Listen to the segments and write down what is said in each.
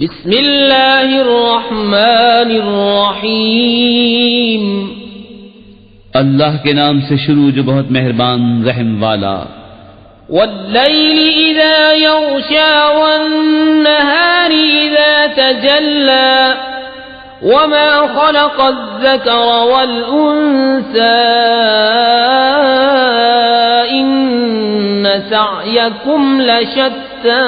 बिस्मिल्लाहिर्रहमानिर्रहीम। अल्लाह के नाम से शुरू जो बहुत मेहरबान रहम वाला। वल्लैलि इज़ा यग़शा वन्नहारि इज़ा तजल्ला वमा ख़लक़ज़्ज़करा वल्उन्सा इन्न सअयकुम लशत्ता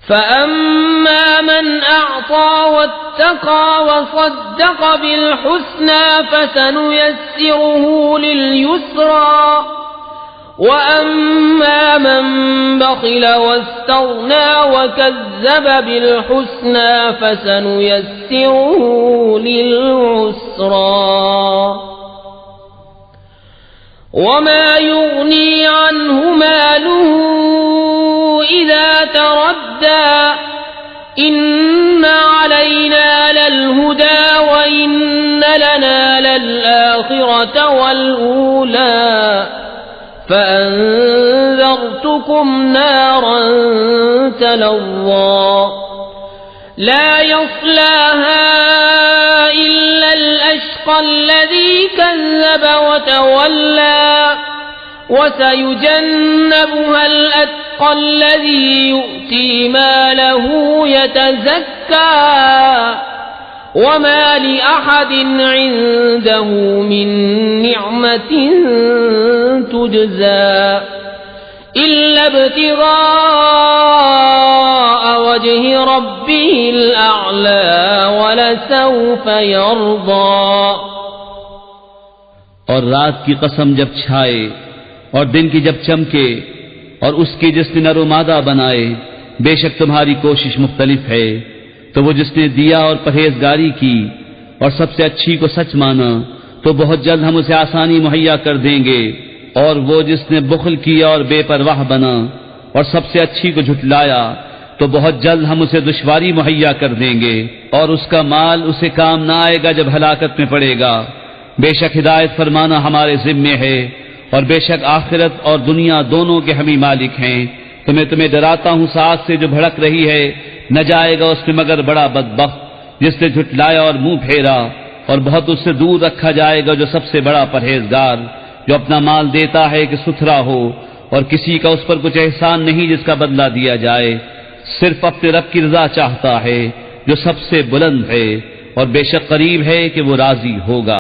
फअम्मा मन अअता वत्तक़ा वصدق बिलहुस्ना फसनुयस्सिरुहु लिलयुस्रा वअम्मा मन बख़िल वस्तग़ना वकज़्ज़ब बिलहुस्ना फसनुयस्सिरुहु लिलउस्रा वमा युग़नी अन्हु मालुहु इज़ा तरद्दा इन्न अलैना ललहुदा व इन्न लना ललआखिरत वलऊला फअन्ज़रतुकुम नारन तलज़्ज़ा ला यस्लाहा इल्ला अल-अश्क़ा अल्लज़ी कज़्ज़ब वतवल्ला वसयुजन्नबुहा अल-अत्क़ा अल्लज़ी यु'ती मालहु यतज़क्का वमा लिअहदिन इन्दहु मिन निअमतिन तुजज़ा इल्ला इब्तिग़ाअ वजहि रब्बिहिल अअला वलसौफ़ यर्ज़ा। और रात की कसम जब छाए और दिन की जब चमके और उसकी जिसने नरो मादा बनाए, बेशक तुम्हारी कोशिश मुख्तलिफ है। तो वो जिसने दिया और परहेजगारी की और सबसे अच्छी को सच माना, तो बहुत जल्द हम उसे आसानी मुहैया कर देंगे। और वो जिसने बुख्ल किया और बेपरवाह बना और सबसे अच्छी को झुटलाया, तो बहुत जल्द हम उसे दुश्वारी मुहैया कर देंगे। और उसका माल उसे काम न आएगा जब हलाकत में पड़ेगा। बेशक हिदायत फरमाना हमारे जिम्मे है, और बेशक आखिरत और दुनिया दोनों के हम ही मालिक हैं। तुम्हें डराता हूं साथ से जो भड़क रही है, न जाएगा उसमें मगर बड़ा बदबख्त जिसने झुटलाया और मुंह फेरा। और बहुत उससे दूर रखा जाएगा जो सबसे बड़ा परहेजगार, जो अपना माल देता है कि सुथरा हो, और किसी का उस पर कुछ एहसान नहीं जिसका बदला दिया जाए, सिर्फ अपने रब की रजा चाहता है जो सबसे बुलंद है, और बेशक करीब है कि वो राजी होगा।